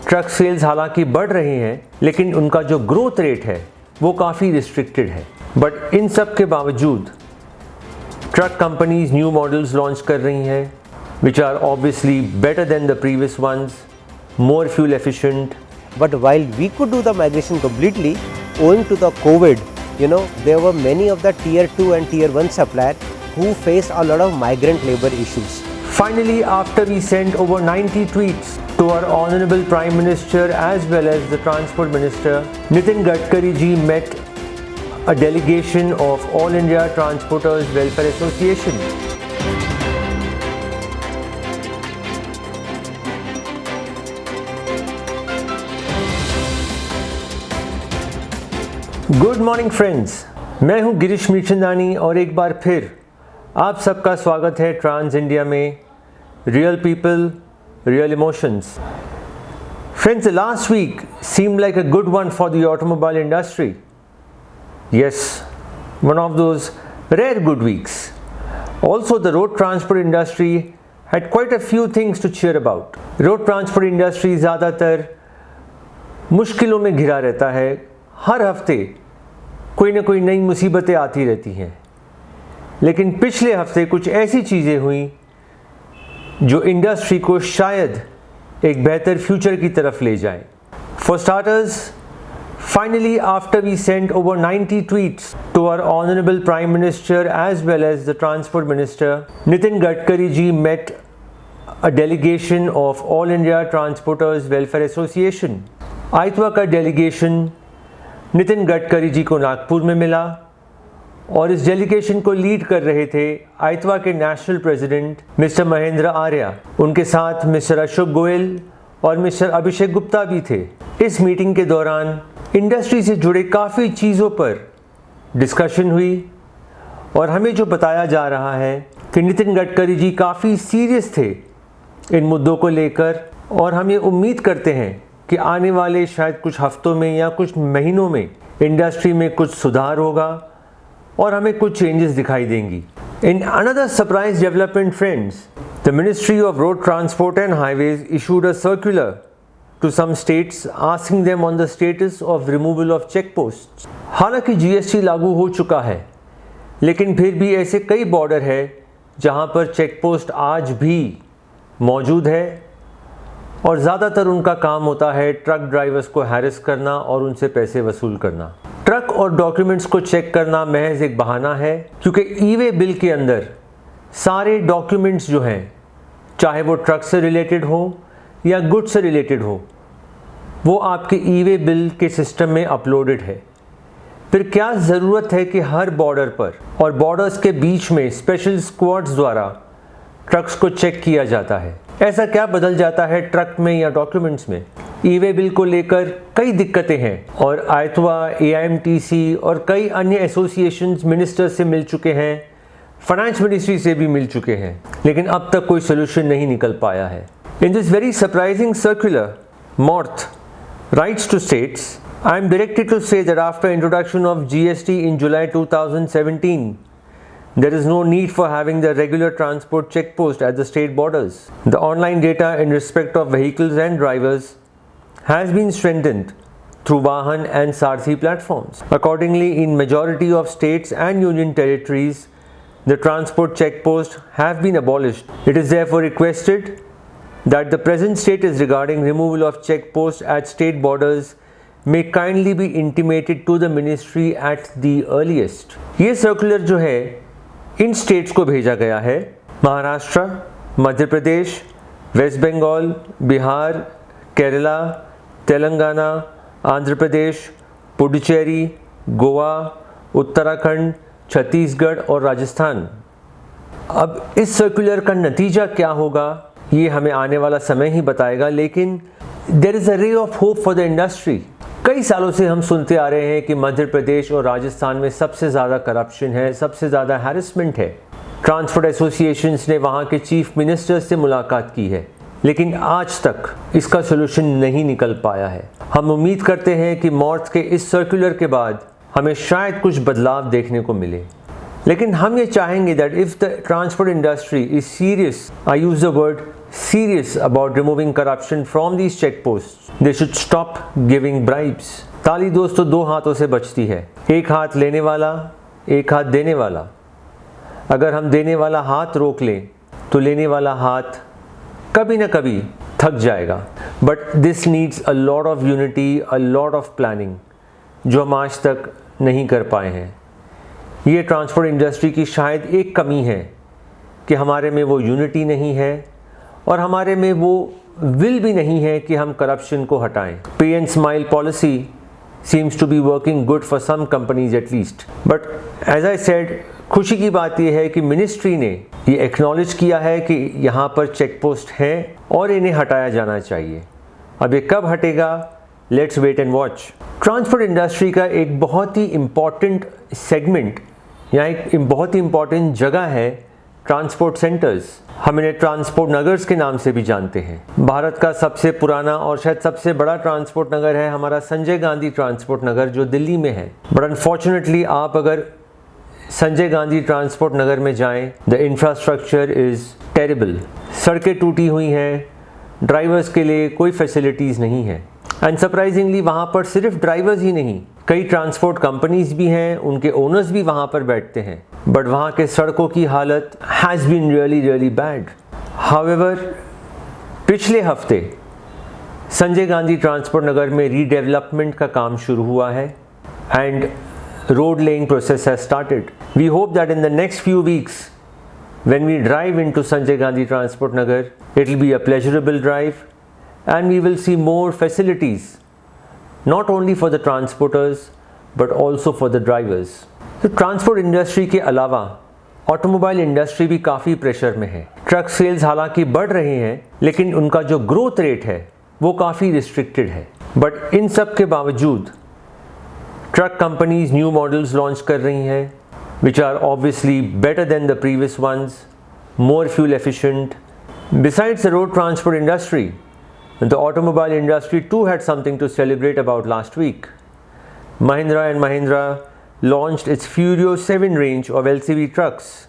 Truck sales हालांकि बढ़ रही हैं, लेकिन उनका जो ग्रोथ रेट है वो काफ़ी रिस्ट्रिक्टेड है। बट इन सब के बावजूद truck companies new models launch कर रही हैं which are obviously better than the previous ones, more fuel efficient. But while we could do the migration completely, owing to the COVID, there were many of the tier 2 and tier 1 suppliers who faced a lot of migrant labor issues. Finally, after we sent over 90 tweets to our Honorable Prime Minister as well as the Transport Minister, Nitin Gadkari ji met a delegation of All India Transporters Welfare Association. Good morning friends, मैं हूं गिरीश मीरचंदानी और एक बार फिर आप सबका स्वागत है Trans India में real people real emotions. Friends, last week seemed like a good one for the automobile industry. Yes, one of those rare good weeks. Also, the road transport industry had quite a few things to cheer about. Road transport industry ज़्यादातर मुश्किलों में घिरा रहता है। हर हफ्ते कोई ना कोई नई मुसीबतें आती रहती हैं, लेकिन पिछले हफ्ते कुछ ऐसी चीज़ें हुई जो इंडस्ट्री को शायद एक बेहतर फ्यूचर की तरफ ले जाए। For starters, finally after we sent over 90 tweets to our honourable prime minister as well as the transport minister, Nitin Gadkari ji met a delegation of all India transporters welfare association. आइतवा का डेलीगेशन नितिन गडकरी जी को नागपुर में मिला और इस डेलीगेशन को लीड कर रहे थे आइतवा के national president mister Mahendra Arya. उनके साथ मिस्टर अशोक गोयल और मिस्टर अभिषेक गुप्ता भी थे। इस मीटिंग के दौरान इंडस्ट्री से जुड़े काफ़ी चीज़ों पर डिस्कशन हुई और हमें जो बताया जा रहा है कि नितिन गडकरी जी काफ़ी सीरियस थे इन मुद्दों को लेकर, और हम ये उम्मीद करते हैं कि आने वाले शायद कुछ हफ्तों में या कुछ महीनों में इंडस्ट्री में कुछ सुधार होगा और हमें कुछ चेंजेस दिखाई देंगी। In another surprise development friends, the ministry of road transport and highways issued a circular to some states asking them on the status of removal of check post. हालांकि जीएसटी लागू हो चुका है, लेकिन फिर भी ऐसे कई बॉर्डर है जहां पर चेक पोस्ट आज भी मौजूद है और ज़्यादातर उनका काम होता है ट्रक ड्राइवर्स को हैरेस करना और उनसे पैसे वसूल करना। ट्रक और डॉक्यूमेंट्स को चेक करना महज एक बहाना है, क्योंकि ई-वे बिल के अंदर सारे डॉक्यूमेंट्स जो हैं, चाहे वो ट्रक से रिलेटेड हो या गुड्स से रिलेटेड हो, वो आपके ई-वे बिल के सिस्टम में अपलोडेड है। फिर क्या ज़रूरत है कि हर बॉर्डर पर और बॉर्डर्स के बीच में स्पेशल स्क्वाड्स द्वारा ट्रक्स को चेक किया जाता है? ऐसा क्या बदल जाता है ट्रक में या डॉक्यूमेंट्स में? ई-वे बिल को लेकर कई दिक्कतें हैं और आइतवा, AIMTC और कई अन्य एसोसिएशंस मिनिस्टर से मिल चुके हैं, फाइनेंस मिनिस्ट्री से भी मिल चुके हैं, लेकिन अब तक कोई सोल्यूशन नहीं निकल पाया है। In this very surprising circular, MoRTH writes to states, I am directed to say that after introduction of GST in July 2017, there is no need for having the regular transport check post at the state borders. The online data in respect of vehicles and drivers has been strengthened through Vahan and Sarthi platforms. Accordingly, in majority of states and union territories, the transport check posts have been abolished. It is therefore requested that the present status regarding removal of check posts at state borders may kindly be intimated to the ministry at the earliest. ये circular जो है इन states को भेजा गया है, Maharashtra, Madhya Pradesh, waste Bengal, Bihar, Kerala, Telangana, Andhra Pradesh, Puducherry, Goa, Uttarakhand, Chhattisgarh और राजस्थान। अब इस सर्कुलर का नतीजा क्या होगा ये हमें आने वाला समय ही बताएगा, लेकिन there is a ray of hope for the industry. कई सालों से हम सुनते आ रहे हैं कि मध्य प्रदेश और राजस्थान में सबसे ज़्यादा करप्शन है, सबसे ज़्यादा हैरेसमेंट है। ट्रांसपोर्ट एसोसिएशंस ने वहाँ के चीफ मिनिस्टर से मुलाकात की है, लेकिन आज तक इसका सोल्यूशन नहीं निकल पाया है। हम उम्मीद करते हैं कि MoRTH के इस सर्कुलर के बाद हमें शायद कुछ बदलाव देखने को मिले, लेकिन हम ये चाहेंगे that if the transport industry is serious, I use the word serious about removing corruption from these checkposts. They should stop giving bribes. ताली दोस्तों दो हाथों से बचती है, एक हाथ लेने वाला, एक हाथ देने वाला। अगर हम देने वाला हाथ रोक लें तो लेने वाला हाथ कभी ना कभी थक जाएगा। But this needs a lot of unity, a lot of planning, जो हम आज तक नहीं कर पाए हैं। ये ट्रांसपोर्ट इंडस्ट्री की शायद एक कमी है कि हमारे में वो यूनिटी नहीं है और हमारे में वो विल भी नहीं है कि हम करप्शन को हटाएं। पे and smile policy seems to be working good for some companies at least. But as I said, खुशी की बात यह है कि मिनिस्ट्री ने ये एक्नॉलेज किया है कि यहाँ पर चेक पोस्ट है और इन्हें हटाया जाना चाहिए। अब ये कब हटेगा, let's wait and watch. Transport industry का एक बहुत ही इम्पॉर्टेंट सेगमेंट या एक बहुत ही इम्पॉर्टेंट जगह है ट्रांसपोर्ट सेंटर्स। हम इन्हें ट्रांसपोर्ट नगर्स के नाम से भी जानते हैं। भारत का सबसे पुराना और शायद सबसे बड़ा ट्रांसपोर्ट नगर है हमारा संजय गांधी ट्रांसपोर्ट नगर, जो दिल्ली में है। बट अनफॉर्चुनेटली आप अगर संजय गांधी ट्रांसपोर्ट नगर में जाएं, द इंफ्रास्ट्रक्चर इज़ टेरिबल। सड़कें टूटी हुई हैं, ड्राइवर्स के लिए कोई फैसिलिटीज़ नहीं है। एंड सरप्राइजिंगली वहाँ पर सिर्फ ड्राइवर्स ही नहीं, कई ट्रांसपोर्ट कंपनीज भी हैं, उनके ओनर्स भी वहाँ पर बैठते हैं। बट वहाँ के सड़कों की हालत has been really bad. However पिछले हफ्ते संजय गांधी ट्रांसपोर्ट नगर में रीडेवलपमेंट का काम शुरू हुआ है and road laying process has started. We hope that in the next few weeks, when we drive into Sanjay Gandhi Transport Nagar, it will be a pleasurable drive and we will see more facilities, not only for the transporters but also for the drivers. तो transport industry के अलावा automobile industry भी काफ़ी pressure में है। Truck sales हालांकि बढ़ रहे हैं लेकिन उनका जो ग्रोथ रेट है वो काफ़ी रिस्ट्रिक्टेड है। बट इन सब के बावजूद truck companies new models launch कर रही हैं which are obviously better than the previous ones, more fuel efficient. Besides the road transport industry, the automobile industry too had something to celebrate about last week. Mahindra & Mahindra launched its Furio 7 range of LCV trucks.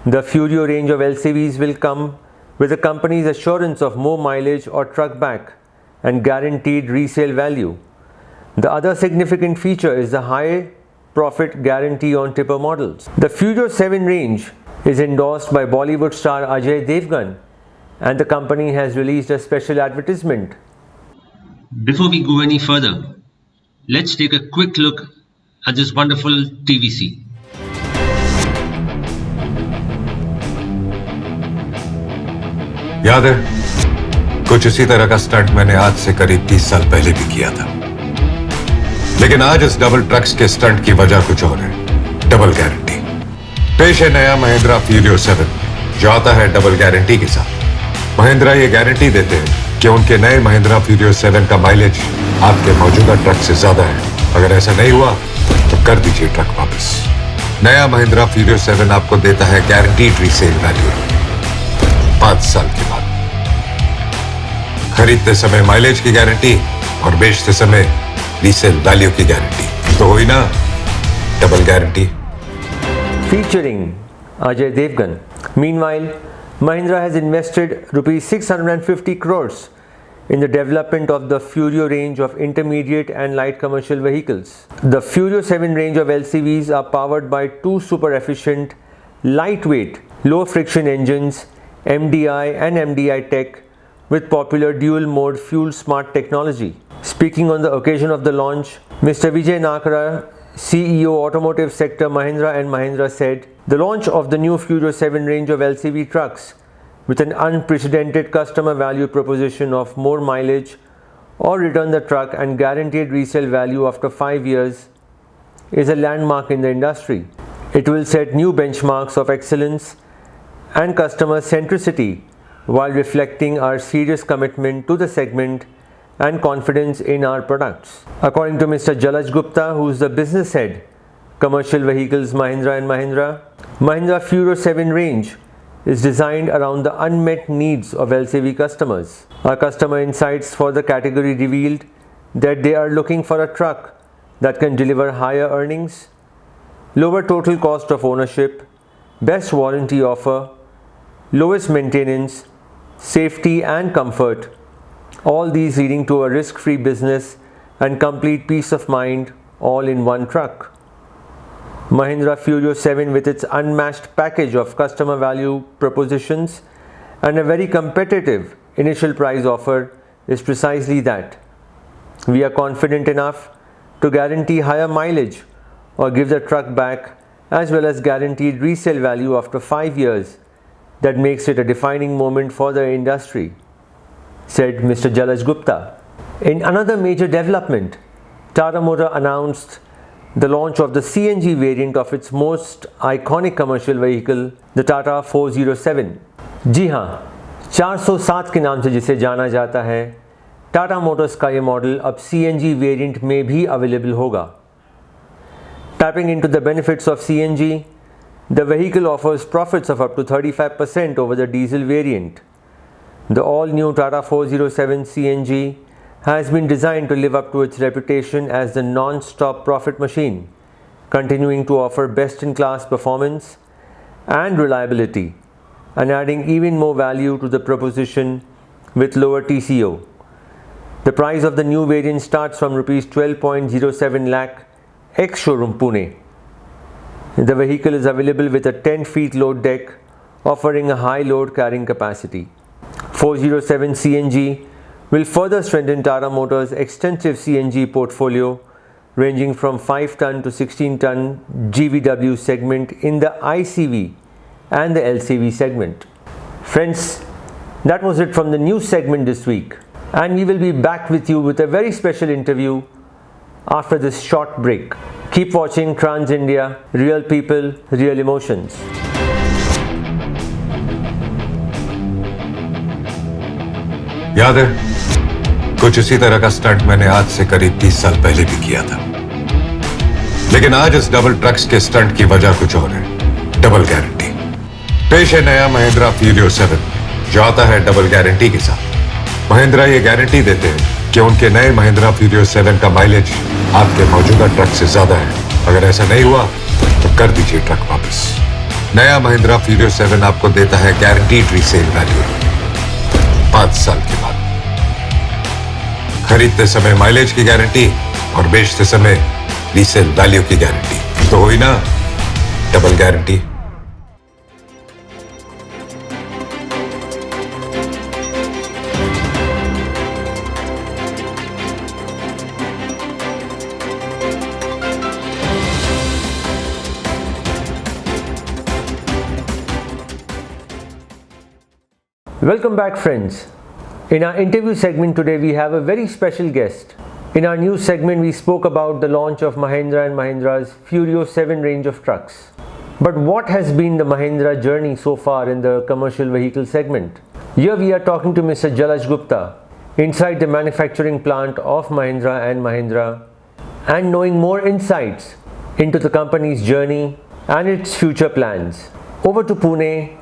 The Furio range of LCVs will come with the company's assurance of more mileage or truck back and guaranteed resale value. The other significant feature is the high profit guarantee on tipper models. The Furio 7 range is endorsed by Bollywood star Ajay Devgan and the company has released a special advertisement. Before we go any further, let's take a quick look at this wonderful TVC. याद है, कुछ इसी तरह का stunt मैंने आज से करीब 30 साल पहले भी किया था। लेकिन आज इस डबल ट्रक्स के स्टंट की वजह कुछ और है, डबल गारंटी। पेश है नया महिंद्रा फ्यूरियो 7 जो आता है डबल गारंटी के साथ। महिंद्रा ये गारंटी देते हैं कि उनके नए महिंद्रा फ्यूरियो 7 का माइलेज आपके मौजूदा ट्रक से ज्यादा है। अगर ऐसा नहीं हुआ तो कर दीजिए ट्रक वापस। नया महिंद्रा फ्यूरियो 7 आपको देता है गारंटीड रीसेल वैल्यू 5 साल के बाद। खरीदते समय माइलेज की गारंटी और बेचते समय रीसेल वैल्यू की गारंटी, तो हुई ना double guarantee. Featuring Ajay Devgan. Meanwhile, Mahindra has invested rupees 650 crores in the development of the Furio range of intermediate and light commercial vehicles. The Furio 7 range of LCVs are powered by two super efficient, lightweight, low friction engines, MDI and MDI tech with popular dual mode fuel smart technology. Speaking on the occasion of the launch, Mr. Vijay Nakara, CEO Automotive Sector Mahindra & Mahindra said, the launch of the new Furio 7 range of LCV trucks with an unprecedented customer value proposition of more mileage or return the truck and guaranteed resale value after 5 years is a landmark in the industry. It will set new benchmarks of excellence and customer centricity while reflecting our serious commitment to the segment and confidence in our products. According to Mr. Jalaj Gupta, who is the business head, Commercial Vehicles Mahindra & Mahindra, Mahindra Furio 7 range is designed around the unmet needs of LCV customers. Our customer insights for the category revealed that they are looking for a truck that can deliver higher earnings, lower total cost of ownership, best warranty offer, lowest maintenance, safety and comfort, all these leading to a risk-free business and complete peace of mind all in one truck. Mahindra Furio 7 with its unmatched package of customer value propositions and a very competitive initial price offer is precisely that. We are confident enough to guarantee higher mileage or give the truck back, as well as guaranteed resale value after 5 years that makes it a defining moment for the industry, said Mr. Jalaj Gupta. In another major development, Tata Motor announced the launch of the CNG variant of its most iconic commercial vehicle, the Tata 407. जी हाँ, 407 के नाम से जिसे जाना जाता है, Tata Motors का ये मॉडल अब CNG वेरिएंट में भी अवेलेबल होगा. Tapping into the benefits of CNG, the vehicle offers profits of up to 35% over the diesel variant. The all-new Tata 407 CNG has been designed to live up to its reputation as the non-stop profit machine, continuing to offer best-in-class performance and reliability, and adding even more value to the proposition with lower TCO. The price of the new variant starts from Rs 12.07 lakh ex-showroom Pune. The vehicle is available with a 10 feet load deck, offering a high load carrying capacity. 407 CNG will further strengthen Tata Motors' extensive CNG portfolio, ranging from 5-ton to 16-ton GVW segment in the ICV and the LCV segment. Friends, that was it from the news segment this week, and we will be back with you with a very special interview after this short break. Keep watching Trans India, Real People, Real Emotions. याद है, कुछ इसी तरह का stunt मैंने आज से करीब 30 साल पहले भी किया था. लेकिन आज इस डबल ट्रक्स के स्टंट की वजह कुछ और है. Double guarantee. पेश है नया महिंद्रा फ्यूरियो 7, जो आता है डबल गारंटी के साथ. महिंद्रा ये गारंटी देते हैं कि उनके नए महिंद्रा फ्यूरियो 7 का माइलेज आपके मौजूदा ट्रक से ज्यादा है. अगर ऐसा नहीं हुआ तो कर दीजिए ट्रक वापस. नया महिंद्रा फ्यूरियो 7 आपको देता है गारंटीड रीसेल वैल्यू 5 साल के बाद. खरीदते समय माइलेज की गारंटी और बेचते समय रीसेल वैल्यू की गारंटी. तो हुई ना double guarantee. Welcome back, friends. In our interview segment today, we have a very special guest. In our news segment, we spoke about the launch of Mahindra and Mahindra's Furio 7 range of trucks. But what has been the Mahindra journey so far in the commercial vehicle segment? Here we are talking to Mr. Jalaj Gupta inside the manufacturing plant of Mahindra and Mahindra, and knowing more insights into the company's journey and its future plans. Over to Pune,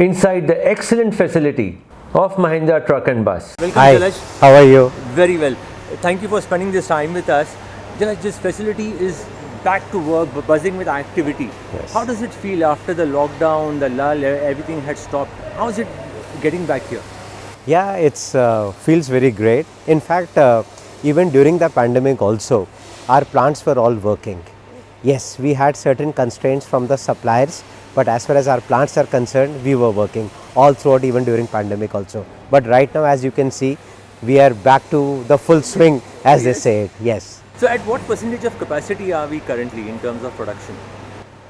inside the excellent facility of Mahindra Truck and Bus. Hi, how are you? Very well. Thank you for spending this time with us. Jalaj, this facility is back to work, buzzing with activity. Yes. How does it feel after the lockdown, the lull, everything had stopped? How is it getting back here? Yeah, it's feels very great. In fact, even during the pandemic also, our plants were all working. Yes, we had certain constraints from the suppliers, but as far as our plants are concerned, we were working all throughout, even during pandemic also. But right now, as you can see, we are back to the full swing, as they say it. Yes. So at what percentage of capacity are we currently in terms of production?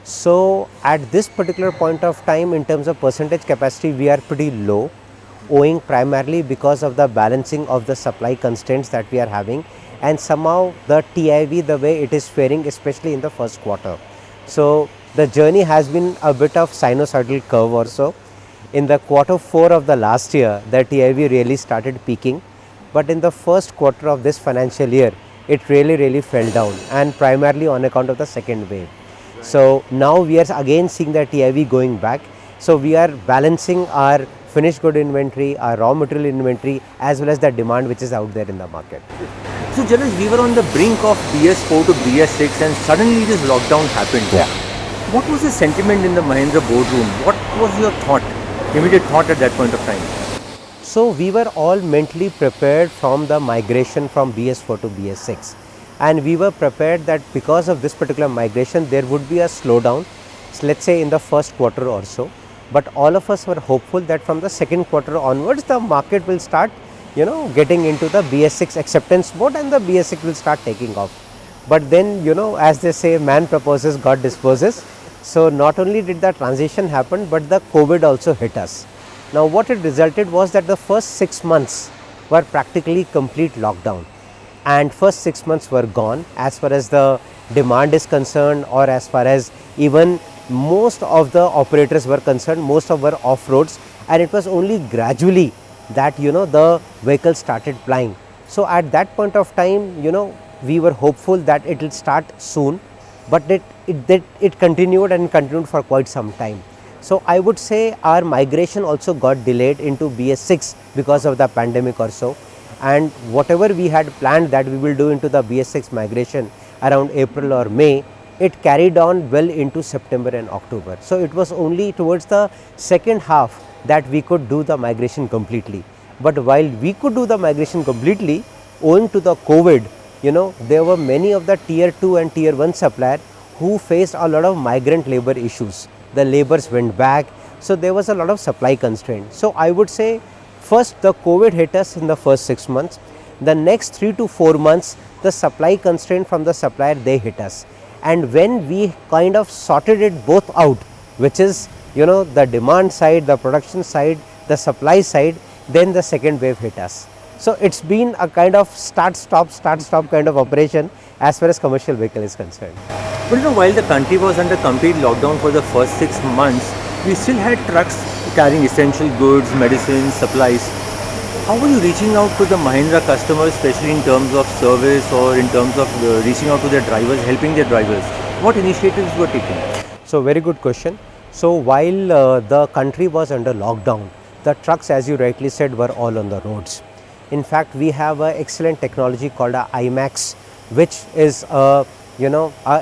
So at this particular point of time, in terms of percentage capacity, we are pretty low, owing primarily because of the balancing of the supply constraints that we are having, and somehow the TIV, the way it is faring, especially in the first quarter. So the journey has been a bit of sinusoidal curve also. In the quarter 4 of the last year, the TIV really started peaking, but in the first quarter of this financial year, it really fell down, and primarily on account of the second wave. So now we are again seeing the TIV going back. So we are balancing our finished good inventory, our raw material inventory, as well as the demand which is out there in the market. So Jalaj, we were on the brink of BS4 to BS6 and suddenly this lockdown happened. Yeah. What was the sentiment in the Mahindra boardroom? What was your thought, immediate thought at that point of time? So we were all mentally prepared from the migration from BS4 to BS6, and we were prepared that because of this particular migration there would be a slowdown, so let's say in the first quarter or so, but all of us were hopeful that from the second quarter onwards the market will start getting into the BS6 acceptance mode and the BS6 will start taking off. But then as they say, man proposes, God disposes. So not only did the transition happen, but the COVID also hit us. Now what it resulted was that the first 6 months were practically complete lockdown, and first 6 months were gone as far as the demand is concerned, or as far as even most of the operators were concerned. Most of were off roads, and it was only gradually that the vehicles started plying. So at that point of time we were hopeful that it will start soon, but it continued and continued for quite some time. So I would say our migration also got delayed into BS6 because of the pandemic or so, and whatever we had planned that we will do into the BS6 migration around April or May, it carried on well into September and October. So it was only towards the second half that we could do the migration completely. But while we could do the migration completely, owing to the COVID, there were many of the tier 2 and tier 1 supplier who faced a lot of migrant labor issues. The laborers went back, so there was a lot of supply constraint. So I would say first the COVID hit us in the first 6 months. The next 3 to 4 months the supply constraint from the supplier, they hit us. And when we kind of sorted it both out, which is the demand side, the production side, the supply side, then the second wave hit us. So it's been a kind of start stop kind of operation as far as commercial vehicle is concerned. But while the country was under complete lockdown for the first 6 months, we still had trucks carrying essential goods, medicines, supplies. How were you reaching out to the Mahindra customers, especially in terms of service or in terms of reaching out to their drivers, helping their drivers? What initiatives were taken? So very good question. So while the country was under lockdown, the trucks, as you rightly said, were all on the roads. In fact, we have an excellent technology called IMAX, which is a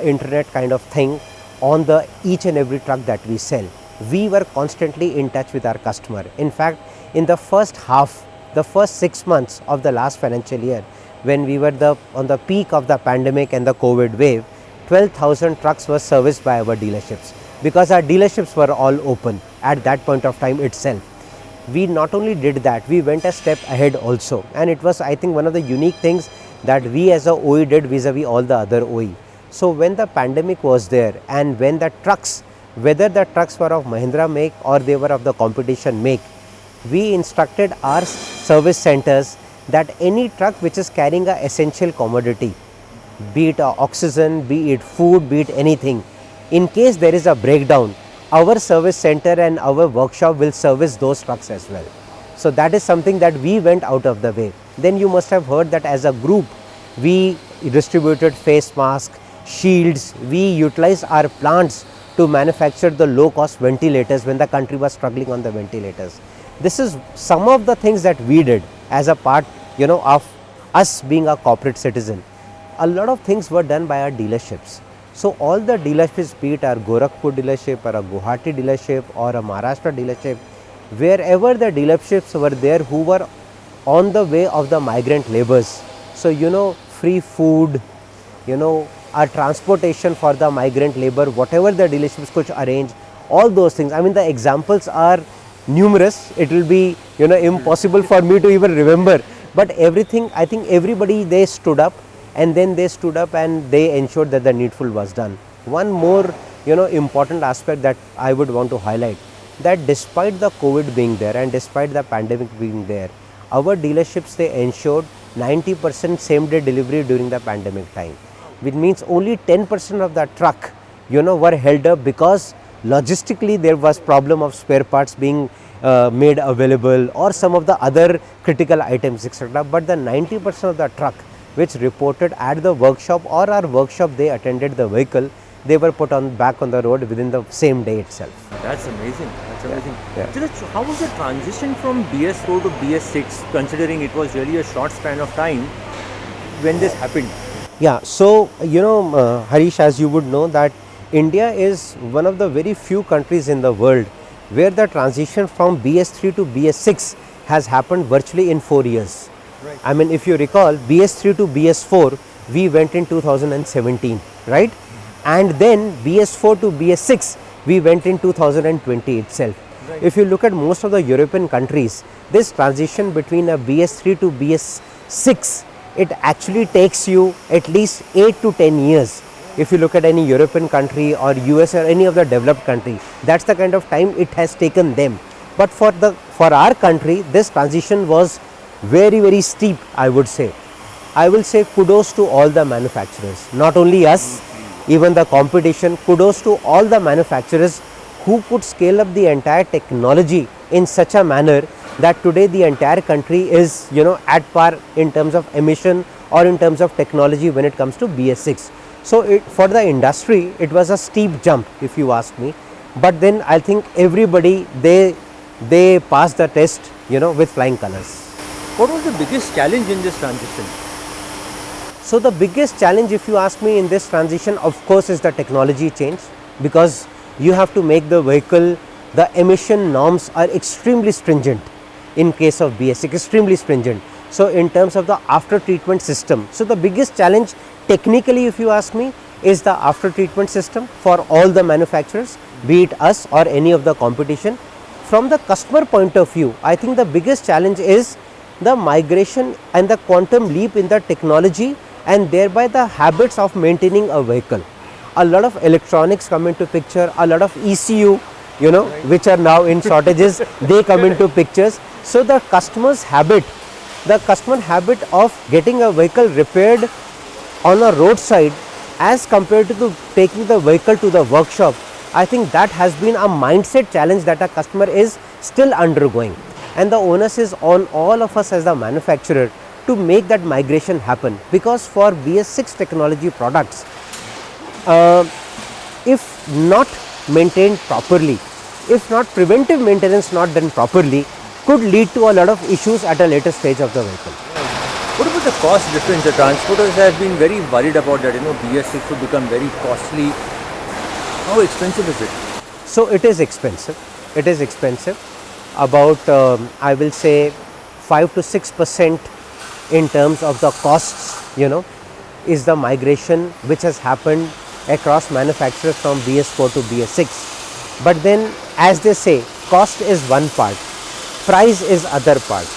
internet kind of thing on the each and every truck that we sell. We were constantly in touch with our customer. In fact, in the first half, the first 6 months of the last financial year, when we were on the peak of the pandemic and the COVID wave, 12,000 trucks were serviced by our dealerships, because our dealerships were all open at that point of time itself. We not only did that, we went a step ahead also, and it was, I think, one of the unique things that we as a OE did vis-a-vis all the other OE. So when the pandemic was there, and when the trucks, whether the trucks were of Mahindra make or they were of the competition make, we instructed our service centers that any truck which is carrying an essential commodity, be it oxygen, be it food, be it anything, in case there is a breakdown, our service center and our workshop will service those trucks as well. So that is something that we went out of the way. Then you must have heard that as a group, we distributed face masks, shields, we utilized our plants to manufacture the low cost ventilators when the country was struggling on the ventilators. This is some of the things that we did as a part of us being a corporate citizen. A lot of things were done by our dealerships. So all the dealerships, be it our Gorakhpur dealership or a Guwahati dealership or a Maharashtra dealership, wherever the dealerships were there who were on the way of the migrant laborers. So free food, our transportation for the migrant labor, whatever the dealerships could arrange, all those things. I mean, the examples are numerous. It will be impossible for me to even remember, but everything, I think everybody, they stood up, and then they stood up and they ensured that the needful was done. One more important aspect that I would want to highlight, that despite the COVID being there and despite the pandemic being there, our dealerships, they ensured 90% same day delivery during the pandemic time, which means only 10% of the truck were held up because logistically there was problem of spare parts being made available or some of the other critical items, etc. But the 90% of the truck which reported at the workshop or our workshop, they attended the vehicle, they were put back on the road within the same day itself. That's amazing. That's amazing. Yeah. So how was the transition from BS4 to BS6, considering it was really a short span of time when this happened? Yeah, so Harish, as you would know, that India is one of the very few countries in the world where the transition from BS3 to BS6 has happened virtually in 4 years. I mean, if you recall, BS3 to BS4 we went in 2017, right? And then BS4 to BS6 we went in 2020 itself. If you look at most of the European countries, this transition between a BS3 to BS6, it actually takes you at least 8 to 10 years. If you look at any European country or US or any of the developed country, that's the kind of time it has taken them. But for our country, this transition was very steep, I would say. I will say kudos to all the manufacturers, not only us, even the competition. Kudos to all the manufacturers who could scale up the entire technology in such a manner that today the entire country is, at par in terms of emission or in terms of technology when it comes to BS6. So for the industry, it was a steep jump, if you ask me. But then I think everybody, they passed the test, with flying colors. What was the biggest challenge in this transition? So the biggest challenge, if you ask me, in this transition, of course, is the technology change, because you have to make the vehicle, the emission norms are extremely stringent in case of BS6, extremely stringent. So in terms of the after treatment system, so the biggest challenge technically, if you ask me, is the after treatment system for all the manufacturers, be it us or any of the competition. From the customer point of view, I think the biggest challenge is the migration and the quantum leap in the technology, and thereby the habits of maintaining a vehicle. A lot of electronics come into picture, a lot of ECU, which are now in shortages, they come into pictures. So the customer habit of getting a vehicle repaired on a roadside as compared to taking the vehicle to the workshop, I think that has been a mindset challenge that a customer is still undergoing. And the onus is on all of us as the manufacturer to make that migration happen, because for BS6 technology products, if not maintained properly, if not preventive maintenance not done properly, could lead to a lot of issues at a later stage of the vehicle. What about the cost difference? The transporters have been very worried about that, BS6 will become very costly. How expensive is it? So it is expensive. It is expensive. About, I will say, 5 to 6% in terms of the costs, is the migration which has happened across manufacturers from BS4 to BS6. But then, as they say, cost is one part, price is other part.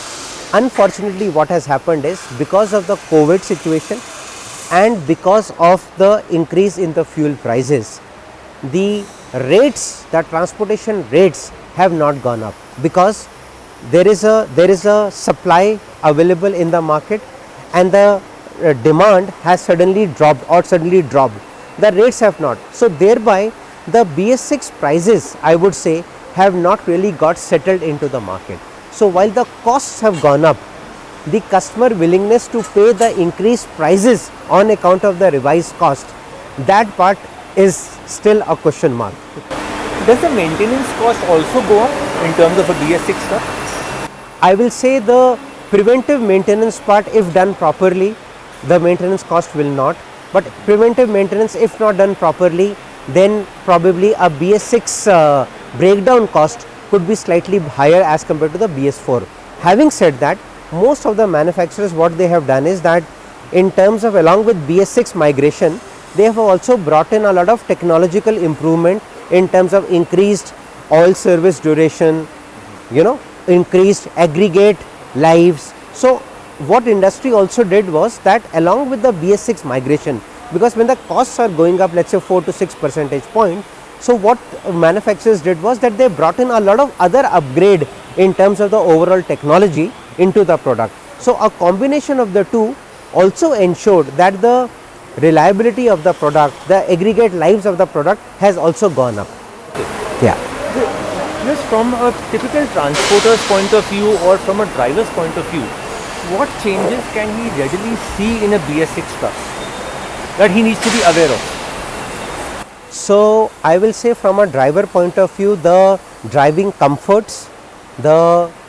Unfortunately, what has happened is, because of the COVID situation and because of the increase in the fuel prices, the rates, the transportation rates have not gone up, because there is a supply available in the market and the demand has suddenly dropped. The rates have not. So thereby the BS6 prices, I would say, have not really got settled into the market. So while the costs have gone up, the customer willingness to pay the increased prices on account of the revised cost, that part is still a question mark. Does the maintenance cost also go up in terms of a BS6 stuff? I will say the preventive maintenance part, if done properly, the maintenance cost will not. But preventive maintenance, if not done properly, then probably a BS6 breakdown cost could be slightly higher as compared to the BS4. Having said that, most of the manufacturers, what they have done is that, in terms of along with BS6 migration, they have also brought in a lot of technological improvement in terms of increased oil service duration, increased aggregate lives. So what industry also did was that, along with the BS6 migration, because when the costs are going up, let's say 4 to 6 percentage point, so what manufacturers did was that they brought in a lot of other upgrade in terms of the overall technology into the product. So a combination of the two also ensured that the reliability of the product, the aggregate lives of the product has also gone up. Yeah. Just from a typical transporter's point of view or from a driver's point of view, what changes can he readily see in a BS6 truck that he needs to be aware of? So I will say, from a driver point of view, the driving comforts,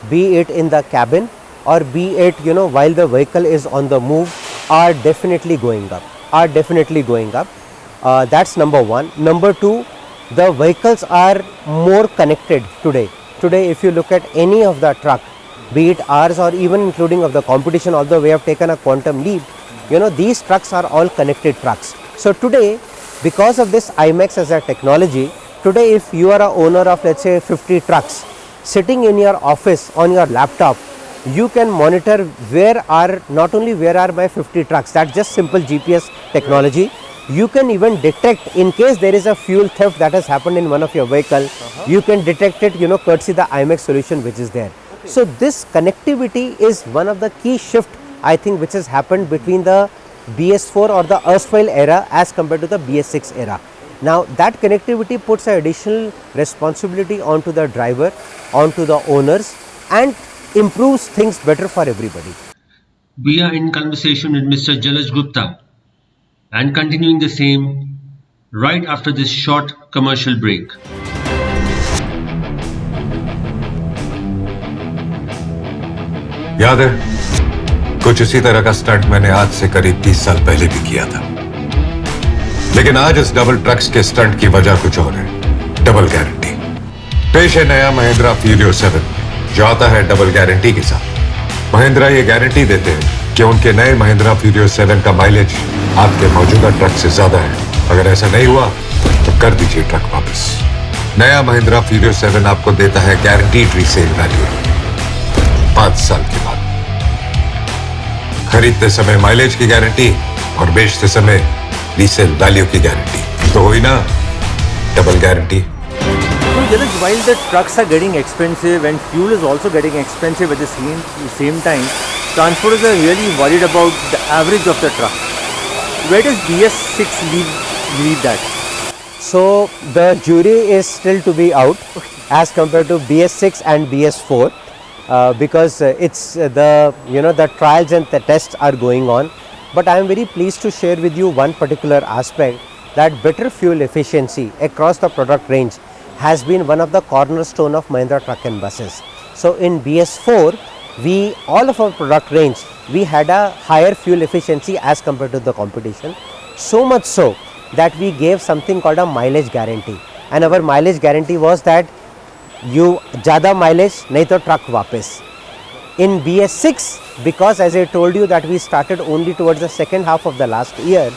be it in the cabin or be it while the vehicle is on the move, are definitely going up. That's number one. Number two, the vehicles are more connected today. If you look at any of the truck, be it ours or even including of the competition, although we have taken a quantum leap, these trucks are all connected trucks. So today, because of this IMEX as a technology, today if you are a owner of let's say 50 trucks, sitting in your office on your laptop, you can monitor not only where are my 50 trucks, that's just simple GPS technology. You can even detect in case there is a fuel theft that has happened in one of your vehicle, you can detect it, courtesy the IMEX solution which is there. Okay. So this connectivity is one of the key shift I think which has happened between the BS4 or the erstwhile era as compared to the BS6 era. Now that connectivity puts an additional responsibility onto the driver, onto the owners, and improves things better for everybody. We are in conversation with Mr. Jalaj Gupta and continuing the same right after this short commercial break. याद है कुछ इसी तरह का stunt मैंने आज से करीब 30 साल पहले भी किया था, लेकिन आज इस डबल ट्रक्स के स्टंट की वजह कुछ और है। Double guarantee. पेश है नया महिंद्रा फ्यूरियो 7 जो आता है डबल गारंटी के साथ। महिंद्रा ये गारंटी देते हैं कि उनके नए महिंद्रा फ्यूरियो 7 का माइलेज आपके मौजूदा ट्रक से ज्यादा है। अगर ऐसा नहीं हुआ तो कर दीजिए ट्रक वापस। नया महिंद्रा फ्यूरियो 7 आपको देता है गारंटीड रीसेल वैल्यू 5 साल के बाद। खरीदते समय माइलेज की गारंटी और बेचते समय रीसेल वैल्यू की गारंटी, तो हुई ना double guarantee. So Jalaj, while the trucks are getting expensive and fuel is also getting expensive at the same time, transporters are really worried about the average of the truck. Where does BS6 leave that? So the jury is still to be out as compared to BS6 and BS4 because it's the trials and the tests are going on. But I am very pleased to share with you one particular aspect, that better fuel efficiency across the product range has been one of the cornerstone of Mahindra Truck and Buses. So in BS4, all of our product range, we had a higher fuel efficiency as compared to the competition. So much so that we gave something called a mileage guarantee, and our mileage guarantee was that you ज़्यादा mileage नहीं तो truck वापस. In BS6, because as I told you that we started only towards the second half of the last year,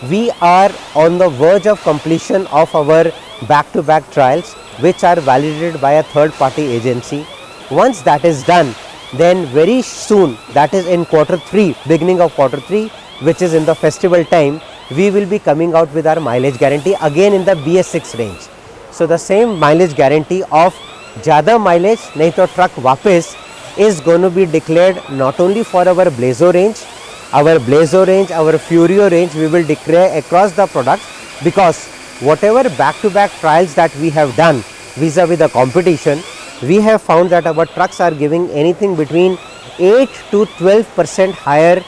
we are on the verge of completion of our back-to-back trials, which are validated by a third-party agency. Once that is done, then very soon, that is in Q3, beginning of Q3, which is in the festival time, we will be coming out with our mileage guarantee again in the BS6 range. So the same mileage guarantee of ज़्यादा mileage नहीं तो truck वापस is going to be declared not only for our Blazo range, our Furio range we will declare across the product, because whatever back-to-back trials that we have done vis-a-vis the competition, we have found that our trucks are giving anything between 8 to 12% higher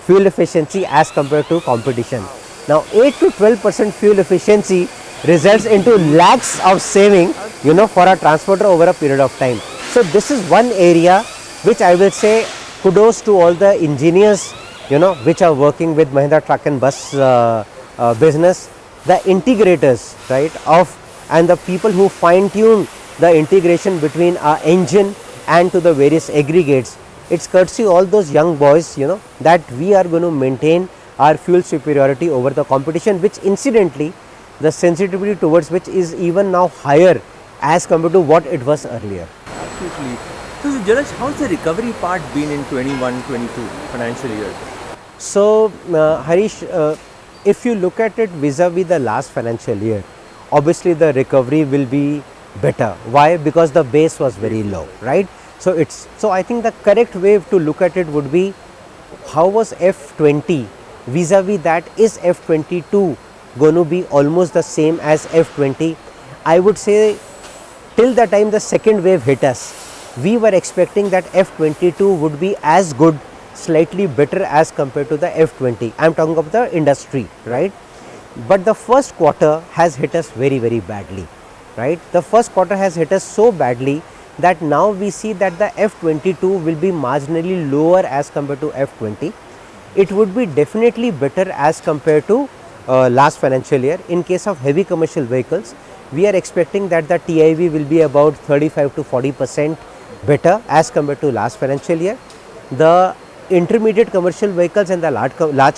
fuel efficiency as compared to competition. Now 8 to 12% fuel efficiency results into lakhs of saving, for a transporter over a period of time. So this is one area which I will say kudos to all the engineers, which are working with Mahindra Truck and Bus business, the integrators, right, and the people who fine tune the integration between our engine and to the various aggregates. It's courtesy all those young boys, that we are going to maintain our fuel superiority over the competition, which incidentally the sensitivity towards which is even now higher as compared to what it was earlier. Absolutely. So Jalaj, how's the recovery part been in 21-22 financial year? So Harish, if you look at it vis-a-vis the last financial year, obviously the recovery will be better. Why? Because the base was very low, right? So I think the correct way to look at it would be, how was F20 vis-a-vis that? Is F22 going to be almost the same as F20? I would say till the time the second wave hit us, we were expecting that F22 would be as good, slightly better as compared to the F20. I am talking of the industry, right? But the first quarter has hit us very, very badly, right? The first quarter has hit us so badly that now we see that the F22 will be marginally lower as compared to F20. It would be definitely better as compared to last financial year. In case of heavy commercial vehicles, we are expecting that the TIV will be about 35 to 40% better as compared to last financial year. The intermediate commercial vehicles and the large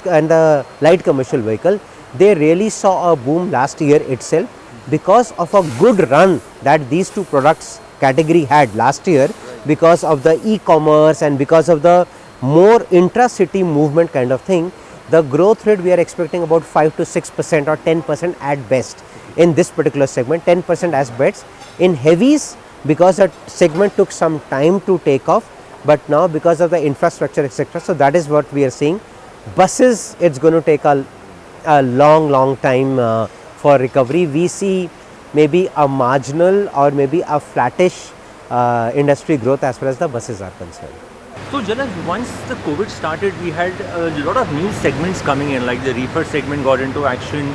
and the light commercial vehicle, they really saw a boom last year itself because of a good run that these two products category had last year, because of the e-commerce and because of the more intra-city movement kind of thing. The growth rate we are expecting about 5 to 6% or 10% at best in this particular segment, 10% as best. In heavies, because that segment took some time to take off, but now because of the infrastructure etc. So, that is what we are seeing. Buses, it is going to take a long time for recovery. We see maybe a marginal or maybe a flattish industry growth as far as the buses are concerned. So Jalaj, once the COVID started, we had a lot of new segments coming in, like the reefer segment got into action,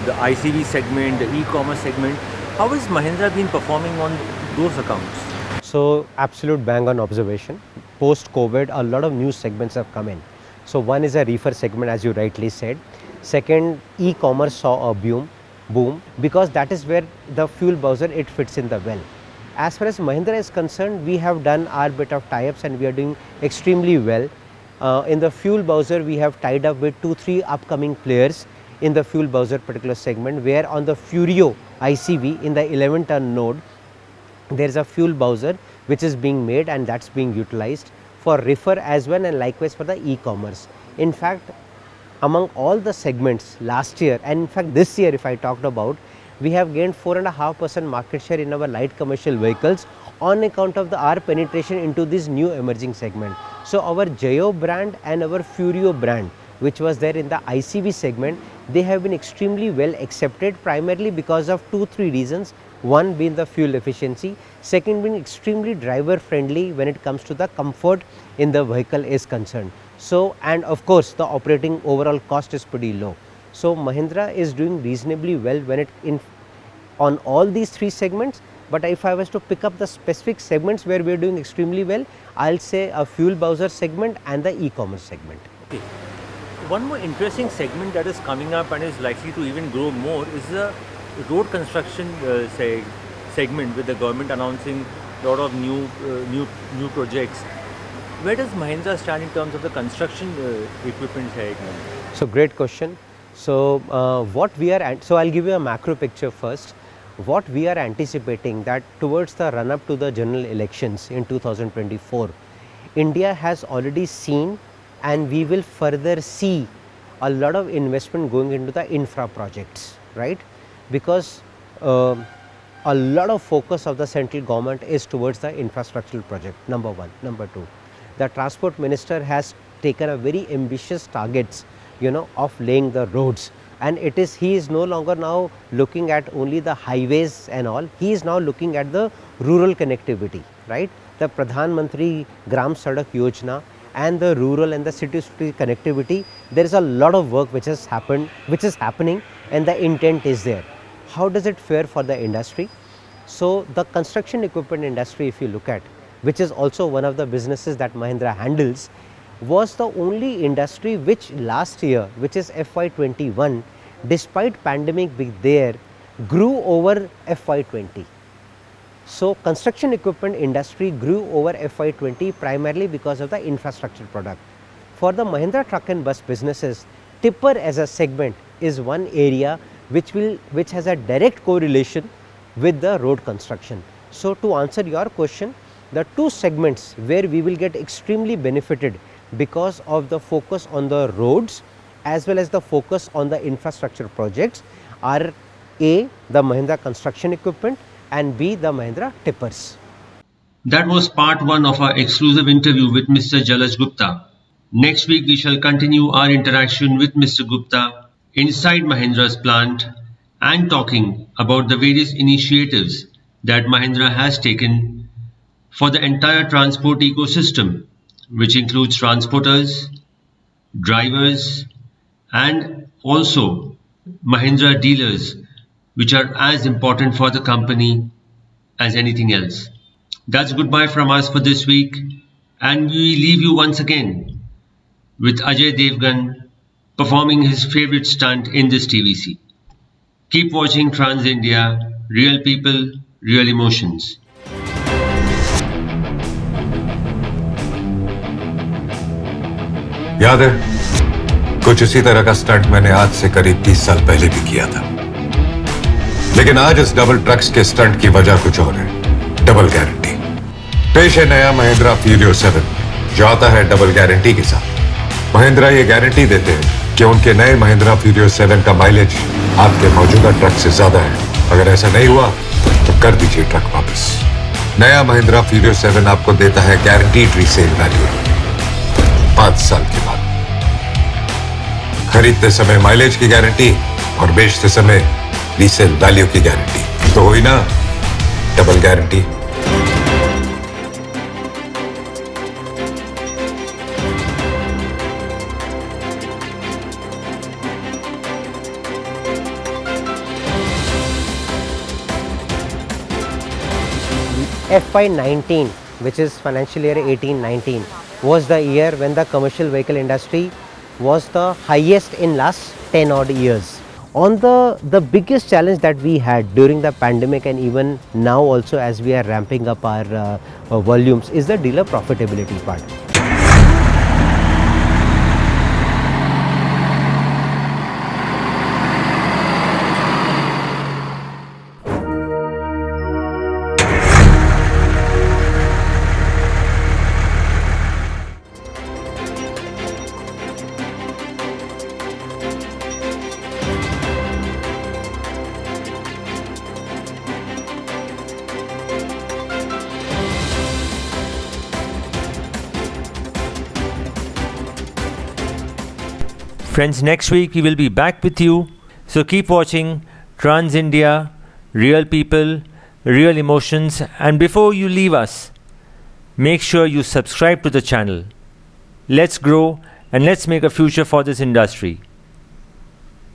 the ICV segment, the e-commerce segment. How has Mahindra been performing on those accounts? So, absolute bang on observation. Post COVID, a lot of new segments have come in. So, one is a reefer segment, as you rightly said. Second, e-commerce saw a boom, because that is where the fuel bowser, it fits in the well. As far as Mahindra is concerned, we have done our bit of tie-ups and we are doing extremely well. In the fuel bowser, we have tied up with 2-3 upcoming players in the fuel bowser particular segment, where on the Furio ICV in the 11-ton node, there is a fuel bowser which is being made and that is being utilized for reefer as well, and likewise for the e-commerce. In fact, among all the segments last year and in fact this year, if I talked about, we have gained 4.5% market share in our light commercial vehicles on account of our penetration into this new emerging segment. So, our Jayo brand and our Furio brand, which was there in the ICV segment, they have been extremely well accepted, primarily because of 2-3 reasons. One being the fuel efficiency, second being extremely driver friendly when it comes to the comfort in the vehicle is concerned. So, and of course, the operating overall cost is pretty low. So, Mahindra is doing reasonably well when it on all these 3 segments, but if I was to pick up the specific segments where we are doing extremely well, I will say a fuel bowser segment and the e-commerce segment. Okay. One more interesting segment that is coming up and is likely to even grow more is the road construction segment, with the government announcing a lot of new projects. Where does Mahindra stand in terms of the construction equipment segment? So, great question. So, I'll give you a macro picture first. What we are anticipating that towards the run up to the general elections in 2024, India has already seen and we will further see a lot of investment going into the infra projects, right? Because a lot of focus of the central government is towards the infrastructural project, number one. Number two, the transport minister has taken a very ambitious targets, of laying the roads, and he is no longer now looking at only the highways and all, he is now looking at the rural connectivity, right? The Pradhan Mantri Gram Sadak Yojana and the rural and the city-to-city connectivity, there is a lot of work which is happening, and the intent is there. How does it fare for the industry? So, the construction equipment industry, if you look at, which is also one of the businesses that Mahindra handles, was the only industry which last year, which is FY21, despite pandemic being there, grew over FY20. So, construction equipment industry grew over FY20 primarily because of the infrastructure product. For the Mahindra truck and bus businesses, tipper as a segment is one area which has a direct correlation with the road construction. So, to answer your question, the 2 segments where we will get extremely benefited because of the focus on the roads as well as the focus on the infrastructure projects are A, the Mahindra construction equipment, and B, the Mahindra tippers. That was part 1 of our exclusive interview with Mr. Jalaj Gupta. Next week we shall continue our interaction with Mr. Gupta inside Mahindra's plant and talking about the various initiatives that Mahindra has taken for the entire transport ecosystem, which includes transporters, drivers, and also Mahindra dealers, which are as important for the company as anything else. That's goodbye from us for this week, and we leave you once again with Ajay Devgan performing his favorite stunt in this TVC. Keep watching Trans India, real people, real emotions. याद है, कुछ इसी तरह का stunt मैंने आज से करीब 30 साल पहले भी किया था। लेकिन आज इस डबल ट्रक्स के स्टंट की वजह कुछ और है, डबल गारंटी। पेश है नया महिंद्रा फ्यूरियो 7, जो आता है डबल गारंटी के साथ। महिंद्रा ये गारंटी देते हैं कि उनके नए महिंद्रा फ्यूरियो 7 का माइलेज आपके मौजूदा ट्रक से ज्यादा है। अगर ऐसा नहीं हुआ तो कर दीजिए ट्रक वापस। नया महिंद्रा फ्यूरियो 7 आपको देता है गारंटीड रीसेल वैल्यू 5 साल के बाद। खरीदते समय माइलेज की गारंटी और बेचते समय रीसेल वैल्यू की गारंटी, तो हुई ना double guarantee. FY19, which is financial year 18-19, was the year when the commercial vehicle industry was the highest in last 10 odd years. On the biggest challenge that we had during the pandemic and even now also as we are ramping up our volumes is the dealer profitability part. Friends, next week we will be back with you. So keep watching Trans India, Real People, Real Emotions. And before you leave us, make sure you subscribe to the channel. Let's grow and let's make a future for this industry.